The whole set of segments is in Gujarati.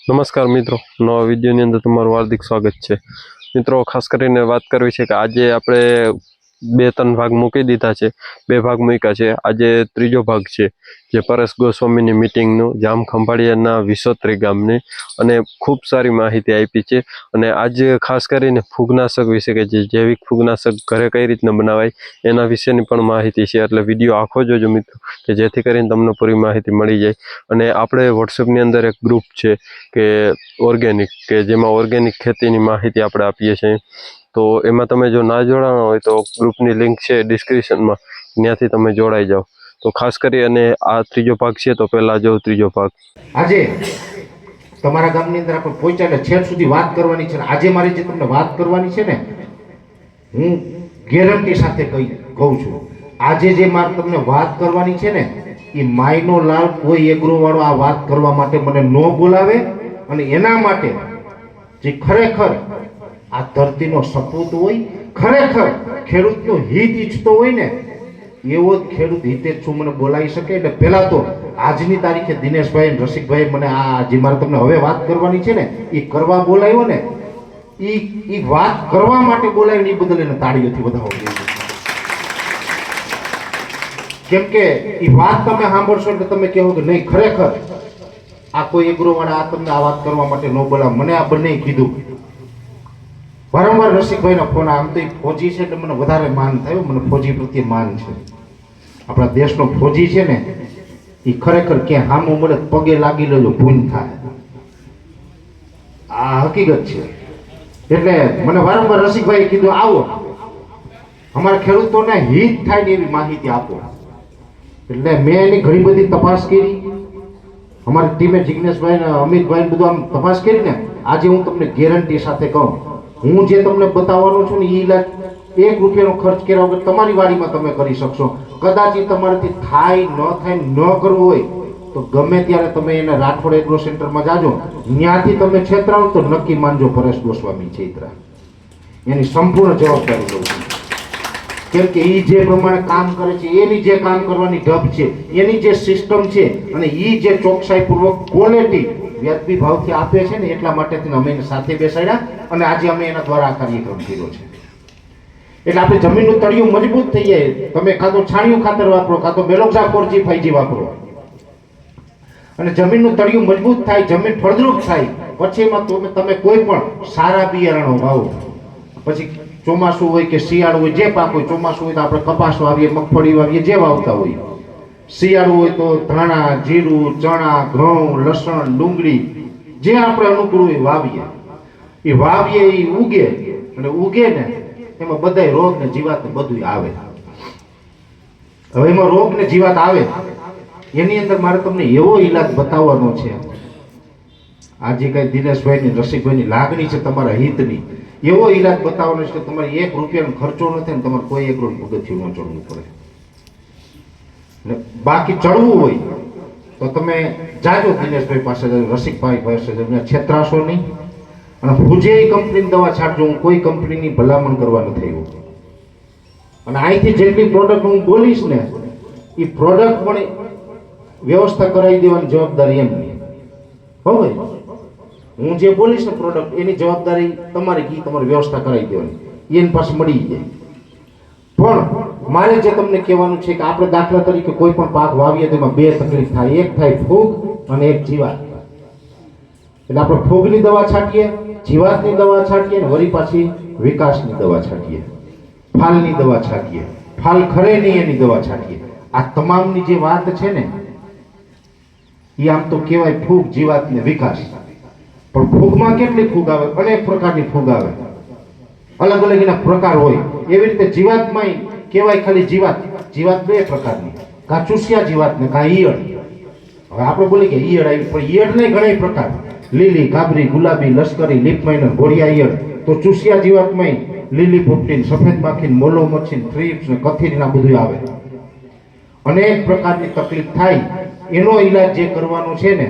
નમસ્કાર મિત્રો, નવા વિડીયોની અંદર તમારું હાર્દિક સ્વાગત છે. મિત્રો, ખાસ કરીને વાત કરવી છે કે આજે આપણે 2-3 ભાગ મૂકી દીધા છે. 2 ભાગ મૂક્યા છે. આજે ત્રીજો ભાગ છે, જે પરેશ ગોસ્વામીની મિટિંગનું, જામ ખંભાળિયાના વિસોત્રી ગામની, અને ખૂબ સારી માહિતી આપી છે. અને આજે ખાસ કરીને ફૂગનાશક વિશે, કે જે જૈવિક ફૂગનાશક ઘરે કઈ રીતના બનાવાય એના વિશેની પણ માહિતી છે. એટલે વિડીયો આખો જોજો મિત્રો, કે જેથી કરીને તમને પૂરી માહિતી મળી જાય. અને આપણે વોટ્સએપની અંદર એક ગ્રુપ છે કે ઓર્ગેનિક, કે જેમાં ઓર્ગેનિક ખેતીની માહિતી આપણે આપીએ છીએ. તો એમાં તમે જો ના જોડાણા હોય તો ગ્રુપની લિંક છે ડિસ્ક્રિપ્શનમાં, ત્યાંથી તમે જોડાઈ જાઓ. તો ખાસ કરી અને આ ત્રીજો ભાગ છે, તો પહેલાં જો ત્રીજો ભાગ. આજે તમારા ગામની અંદર આપણે પહોંચ્યા એટલે છેક સુધી વાત કરવાની છે. આજે મારી જે તમને વાત કરવાની છે ને, હું ગેરંટી સાથે કહું છું, આજે જે મારે તમને વાત કરવાની છે ને, એ માયનો લાલ કોઈ એગ્રો વાળો આ વાત કરવા માટે મને ન બોલાવે. અને એના માટે જે ખરેખર આ ધરતીનો સપૂત હોય, ખરેખર ખેડૂતનું હિત ઈચ્છતો હોય ને, એવો જ ખેડૂત હિતે છું મને બોલાવી શકે. એટલે પહેલા તો આજની તારીખે દિનેશભાઈ અને રસિકભાઈ મને આ જે મારે તમને હવે વાત કરવાની છે ને, એ કરવા બોલાવ્યો ને, એ વાત કરવા માટે બોલાવીને એ બદલ એને તાળીઓથી વધાવો જોઈએ. કેમ કે એ વાત તમે સાંભળશો એટલે તમે કહો કે નહીં, ખરેખર આ કોઈ એગ્રો વાળા આ તમને આ વાત કરવા માટે ન બોલાવે. મને આ બંને કીધું વારંવાર. રસિકભાઈનો ફોન, આમ તો એ ફોજી છે એટલે મને વધારે માન થયું, મને ફોજી પ્રત્યે માન છે. આપણા દેશનો ફોજી છે ને, એ ખરેખર ક્યાં હામું મળે પગે લાગી લેજો, ભૂન થાય. આ હકીકત છે. એટલે મને વારંવાર રસિકભાઈએ કીધું આવો, અમારા ખેડૂતોને હિત થાય ને એવી માહિતી આપો. એટલે મેં એની ઘણી બધી તપાસ કરી. અમારી ટીમે જિગ્નેશભાઈ ને અમિતભાઈ બધું આમ તપાસ કરી ને, આજે હું તમને ગેરંટી સાથે કહું, હું જે તમને બતાવવાનો છું ને, એ ઇલાજ 1 રૂપિયાનો ખર્ચ કર્યા વગર તમારી વાડીમાં તમે કરી શકશો. કદાચ એ તમારાથી થાય ન કરવું હોય તો ગમે ત્યારે તમે એને રાઠોડ એગ્રો સેન્ટરમાં જાજો, ત્યાંથી તમે છેતરાવો તો નક્કી માનજો પરેશ ગોસ્વામી છેતરા. એની સંપૂર્ણ જવાબદારી લઉં છું. કેમ કે એ જે પ્રમાણે કામ કરે છે, એની જે કામ કરવાની ઢબ છે, એની જે સિસ્ટમ છે, અને એ જે ચોકસાઈપૂર્વક ક્વોલિટી વ્યાજબી ભાવથી આપે છે ને, એટલા માટે અમે એને સાથે બેસાડ્યા અને આજે અમે એના દ્વારા આ કાર્યક્રમ કર્યો છે. એટલે આપણે જમીનનું તળિયું મજબૂત થઈ જાય. તમે કાં તો છાણિયું ખાતર વાપરો, કાં તો મેલોક્ઝા 4G વાપરો, અને જમીનનું તળિયું મજબૂત થાય, જમીન ફળદ્રુપ થાય, પછી એમાં તમે કોઈ પણ સારા બિયારણો વાવો. પછી ચોમાસું હોય કે શિયાળું હોય, જે પાક હોય, ચોમાસું હોય તો આપણે કપાસ વાવીએ, મગફળી વાવીએ, જે વાવતા હોય. શિયાળું હોય તો ધાણા, જીરું, ચણા, ઘઉં, લસણ, ડુંગળી, જે આપણે અનુકૂળ હોય વાવીએ. એ વાવીએ, એ ઉગે, અને ઉગે ને એમાં બધાય રોગ ને જીવાત ને બધું આવે. હવે એમાં રોગ ને જીવાત આવે, એની અંદર મારે તમને એવો ઈલાજ બતાવવાનો છે. આજે કઈ દિનેશભાઈ ની રસિકભાઈ ની લાગણી છે તમારા હિતની, એવો ઈલાજ બતાવવાનો છે કે તમારે 1 રૂપિયાનો ખર્ચો નથી ને તમારે કોઈ એગ્રો પગથિયું ન ચડવું પડે. બાકી ચડવું હોય તો તમે જાજો દિનેશભાઈ પાસે, રસિકભાઈ પાસે, છેતરાશો નહીં. અને ફુજે કંપનીની દવા છાંટજો. હું કોઈ કંપનીની ભલામણ કરવા નથી આવ્યો. અને અહીંથી જેટલી પ્રોડક્ટ હું બોલીશ ને, એ પ્રોડક્ટ પણ વ્યવસ્થા કરાવી દેવાની જવાબદારી એમની. હવે હું જે બોલીશ ને પ્રોડક્ટ, એની જવાબદારી તમારી, તમારી વ્યવસ્થા કરાવી દેવાની, એની પાસે મળી જાય. પણ મારે જે તમને કહેવાનું છે કે આપણે દાખલા તરીકે કોઈ પણ પાક વાવીએ તો એમાં 2 તકલીફ થાય. એક થાય ફૂગ અને એક જીવાત. એટલે આપણે ફૂગની દવા છાંટીએ, જીવાતની દવા છાંટીએ, અને વળી પાછી વિકાસની દવા છાંટીએ, ફાલની દવા છાંટીએ, ફાલ ખરે નહીં એની દવા છાંટીએ. આ તમામની જે વાત છે ને, એ આમ તો કહેવાય ફૂગ, જીવાત ને વિકાસ. પણ ફૂગમાં કેટલી ફૂગ આવે? અનેક પ્રકારની ફૂગ આવે, અલગ અલગ એના પ્રકાર હોય. એવી રીતે જીવાતમાં કહેવાય ખાલી જીવાત. જીવાત 2 પ્રકારની, કાં ચૂસિયા જીવાત ને કાં ઈયળ. હવે આપણે બોલી કે ઈયળ આવી, પણ ઈયળ નહીં, ઘણા પ્રકાર: લીલી, કાબરી, ગુલાબી, લશ્કરી, લીપ માઇનર, ઘોડિયા ઈયળ. તો ચૂસિયા જીવાતમાં લીલી પોપટી, સફેદ માખી, મોલો મચ્છી, થ્રીપ્સ ને કથીરી ના બધું આવે. અનેક પ્રકારની તકલીફ થાય. એનો ઈલાજ જે કરવાનો છે ને,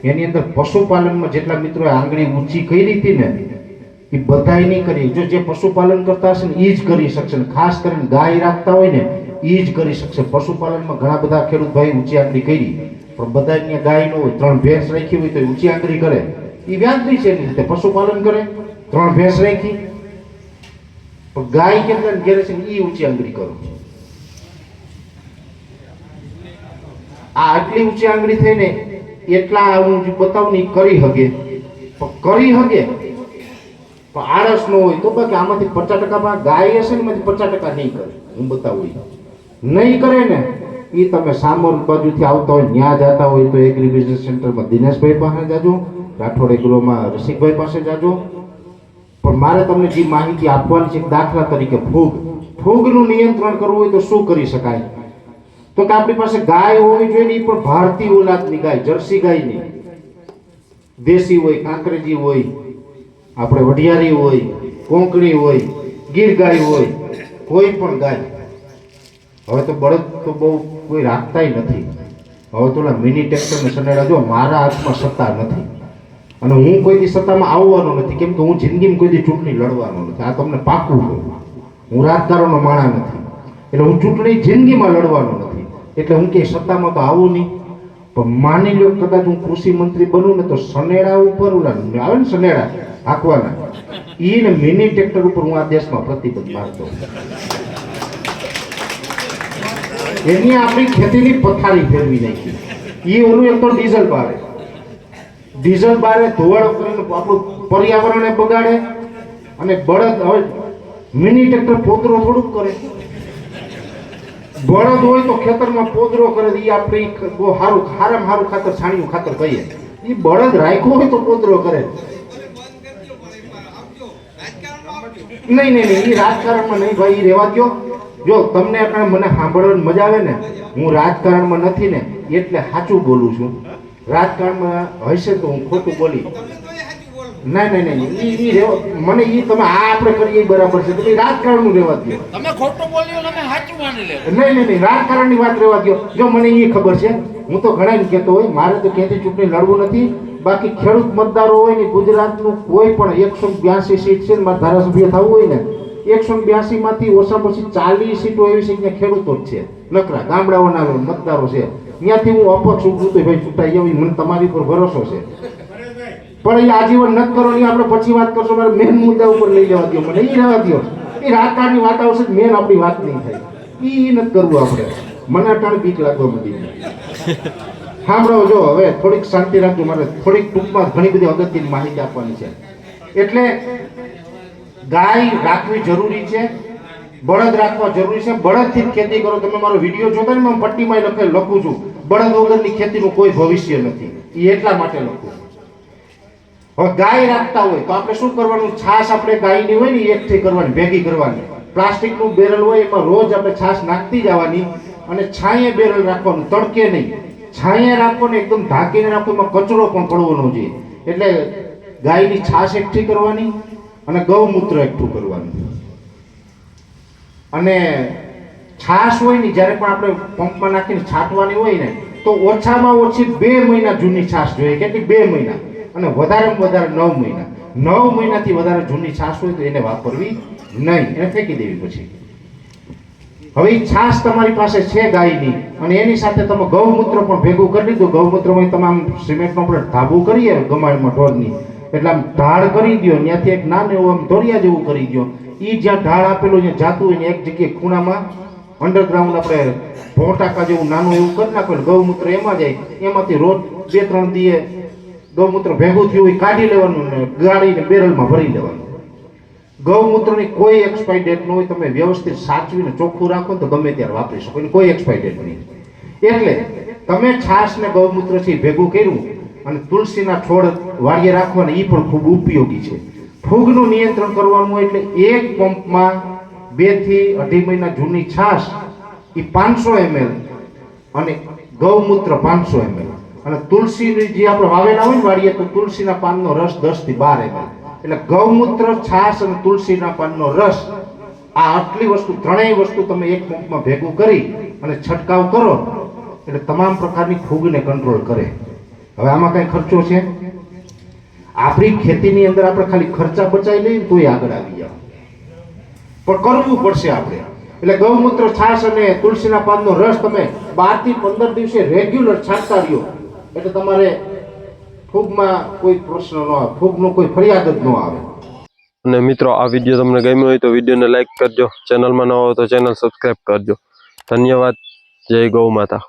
એની અંદર પશુપાલનમાં જેટલા મિત્રોએ આંગળી ઊંચી કરી હતી ને, એ બધાય નહીં કરી. જો જે પશુપાલન કરતા હશે ને, એ જ કરી શકશે. ખાસ કરીને ગાય રાખતા હોય ને, એ જ કરી શકશે. પશુપાલનમાં ઘણા બધા ખેડૂત ભાઈ ઊંચી આંગળી કરી, પણ બધાને ગાય ન હોય. 3 ભેંસ રાખી હોય તો ઊંચી આંગળી કરે, એ વ્યાજબી છે એની રીતે પશુપાલન કરે, 3 ભેંસ રાખી, પણ ગાય કેટલા ઘેરે છે એ ઊંચી આંગળી કરો. આ આટલી ઊંચી આંગળી થઈને એટલા હું જે બતાવું ને એ કરી હગે, પણ કરી હગે પણ આળસ ન હોય તો બાકી આમાંથી 50% ગાય હશે ને એમાંથી 50% નહીં કરે. હું બતાવું નહીં કરે ને એ તમે સામર બાજુથી આવતા હોય ત્યાં જતા હોય તો એગ્રી બિઝનેસ સેન્ટરમાં દિનેશભાઈ પાસે જાજો, રાઠોડ એગ્રોમાં રસિકભાઈ પાસે જાજો. પણ મારે તમને જે માહિતી આપવાની છે, દાખલા તરીકે ફૂગનું નિયંત્રણ કરવું હોય તો શું કરી શકાય? તો કે આપણી પાસે ગાય હોવી જોઈએ ને, એ પણ ભારતીય ઓલાદની ગાય, જર્સી ગાય નહીં, દેશી હોય, કાંકરેજી હોય, આપણે વઢિયારી હોય, કોંકણી હોય, ગીર ગાય હોય, કોઈ પણ ગાય. હવે તો બળદ તો બહુ કોઈ રાખતાય નથી. હવે તો મિની ટ્રેક્ટરને સનેડા જો મારા હાથમાં સત્તા નથી અને હું કોઈ દી સત્તામાં આવવાનો નથી, કેમ કે હું જિંદગીમાં કોઈ દી ચૂંટણી લડવાનો નથી. આ તમને પાકું કહું, હું રાજકારણનો માણા નથી, એટલે હું ચૂંટણી જિંદગીમાં લડવાનો નથી. એટલે હું કે સત્તામાં તો આવું નહીં. પણ માની લો કદાચ હું કૃષિ મંત્રી બનું ને તો સનેડા ઉપર ઓલા આવે ને સનેડા હાંકવાના, એ ને મિની ટ્રેક્ટર ઉપર હું આ દેશમાં પ્રતિબંધ મારતો. એની આપણી ખેતીની પથારી ફેરવી નાખી. એ ઓલું એક તો ડીઝલ બારે ધોવાળો કરીને આપણું પર્યાવરણને બગાડે. અને બળદ, હવે મિની ટ્રેક્ટર પોદરો થોડુંક કરે, બળદ હોય તો ખેતરમાં પોદરો કરે. એ આપણે બહુ સારું, સારામાં સારું ખાતર, છાણિયું ખાતર કહીએ. એ બળદ રાખ્યો હોય તો પોદરો કરે. નહીં, એ રાજકારણમાં નહીં ભાઈ, એ રહેવા દો. જો તમને મને સાંભળવાની મજા આવે ને, હું રાજકારણમાં નથી ને એટલે સાચું બોલું છું. રાજકારણમાં હશે તો હું ખોટું બોલી. નહીં, મને એ તમે આ આપણે કરીએ બરાબર છે, તમે રાજકારણનું રહેવા દો. તમે ખોટું બોલ્યું તમે સાચું માની લે. નહીં, રાજકારણની વાત રહેવા દો. જો મને એ ખબર છે, હું તો ઘણા કહેતો હોય મારે તો ક્યાંથી ચૂંટણી લડવું નથી. બાકી ખેડૂત મતદારો હોય ને, ગુજરાતનું કોઈ પણ 182 સીટ છે ને, મારે ધારાસભ્ય થવું હોય ને, 182 માંથી ઓછામાં ઓછી 40 સીટો એવી છે કે ખેડૂતો જ છે, નકરા ગામડાઓના મતદારો છે. ત્યાંથી હું અપક્ષ ઉભું તો ભાઈ ચૂંટાઈ જાવ, મને તમારી પર ભરોસો છે. પણ એ આજીવન નથી કરો, નહીં આપણે પછી વાત કરશો. મારે મેન મુદ્દા ઉપર લઈ લેવા દો, મને એ રહેવા દો. એ રાજકારણની વાત આવશે, મેન આપણી વાત નહીં થાય. એ નથી કરવું આપણે. મને અટાણે બીક લાગવા માંડી. સાંભળો, જો હવે થોડીક શાંતિ રાખજો. મારે થોડીક ટૂંકમાં ઘણી બધી અગત્યની માહિતી આપવાની છે. એટલે ગાય રાખવી જરૂરી છે, બળદ રાખવા જરૂરી છે. બળદથી જ ખેતી કરો. તમે મારો વિડીયો જોતા ને, હું પટ્ટીમાં લખું છું, બળદ વગરની ખેતીનું કોઈ ભવિષ્ય નથી. એ એટલા માટે લખું છું. હવે ગાય રાખતા હોય તો આપણે શું કરવાનું? છાશ આપણે ગાયની હોય ને એકઠી કરવાની, ભેગી કરવાની. પ્લાસ્ટિકનું બેરલ હોય એમાં રોજ આપણે છાશ નાખતી જવાની અને છાંયે બેરલ રાખવાનું, તડકે નહીં. છાંયે રાખવાનું, એકદમ ઢાંકીને રાખો, એમાં કચરો પણ પડવો ન જોઈએ. એટલે ગાયની છાશ એકઠી કરવાની અને ગૌમૂત્ર એકઠું કરવાનું. અને છાશ હોય ને જ્યારે પણ આપણે પંપમાં નાખીને છાંટવાની હોય ને, તો ઓછામાં ઓછી 2 મહિના જૂની છાશ જોઈએ. કેટલી? 2 મહિના. અને વધારેમાં વધારે 9 મહિના. 9 મહિનાથી વધારે જૂની છાશ હોય તો એને વાપરવી નહીં, એને ફેંકી દેવી. પછી હવે એ છાશ તમારી પાસે છે ગાયની, અને એની સાથે તમે ગૌમૂત્ર પણ ભેગું કરી લીધું. ગૌમૂત્રમાં તમામ સિમેન્ટનો આપણે ધાબુ કરીએ ગમાડમાં ઢોરની, એટલે આમ ઢાળ કરી દો. ત્યાંથી એક નાનું એવું આમ ધોરિયા જેવું કરી દો. એ જ્યાં ઢાળ આપેલું જ્યાં જાતું હોય ને, એક જગ્યાએ ખૂણામાં અંડરગ્રાઉન્ડ આપણે ભોટાકા જેવું નાનું એવું કરી નાખેલું. ગૌમૂત્ર એમાં જાય. એમાંથી રોજ 2-3 દીએ ગૌમૂત્ર ભેગું થયું હોય કાઢી લેવાનું ને ગાળીને બેરલમાં ભરી લેવાનું. ગૌમૂત્રની કોઈ એક્સપાયરી ડેટ ન હોય. તમે વ્યવસ્થિત સાચવીને ચોખ્ખું રાખો તો ગમે ત્યારે વાપરી શકો, એની કોઈ એક્સપાયરી ડેટ નહીં. એટલે તમે છાશ ને ગૌમૂત્રથી ભેગું કર્યું અને તુલસીના છોડ વાળીએ રાખવાના, એ પણ ખૂબ ઉપયોગી છે. ફૂગનું નિયંત્રણ કરવાનું હોય એટલે એક પંપમાં 2 થી 2.5 મહિના જૂની છાશ એ 500 ml અને ગૌમૂત્ર 500 ml અને તુલસીની જે આપણે વાવેલા હોય ને વાળીએ તો તુલસીના પાનનો રસ 10 થી 12 ml. એટલે ગૌમૂત્ર, છાશ અને તુલસીના પાનનો રસ, આ આટલી વસ્તુ, ત્રણેય વસ્તુ તમે એક પંપમાં ભેગું કરી અને છંટકાવ કરો એટલે તમામ પ્રકારની ફૂગને કંટ્રોલ કરે. હવે આમાં કઈ ખર્ચો છે? આપણી ખેતીની અંદર આપણે ખાલી ખર્ચા બચાવી લઈએ તોય આગળ આવી જાવ, પણ કરવું પડશે આપણે. એટલે ગૌમૂત્ર, છાશ અને તુલસીના પાનનો રસ તમે 12 થી 15 દિવસે રેગ્યુલર છાંટતા રહ્યો એટલે તમારે ફૂગમાં કોઈ પ્રશ્ન ન આવે, ફૂગનો કોઈ ફરિયાદ જ ન આવે. અને મિત્રો આ વિડીયો તમને ગમ્યો હોય તો વિડીયોને લાઈક કરજો, ચેનલમાં ન હોય તો ચેનલ સબસ્ક્રાઈબ કરજો. ધન્યવાદ. જય ગૌ માતા.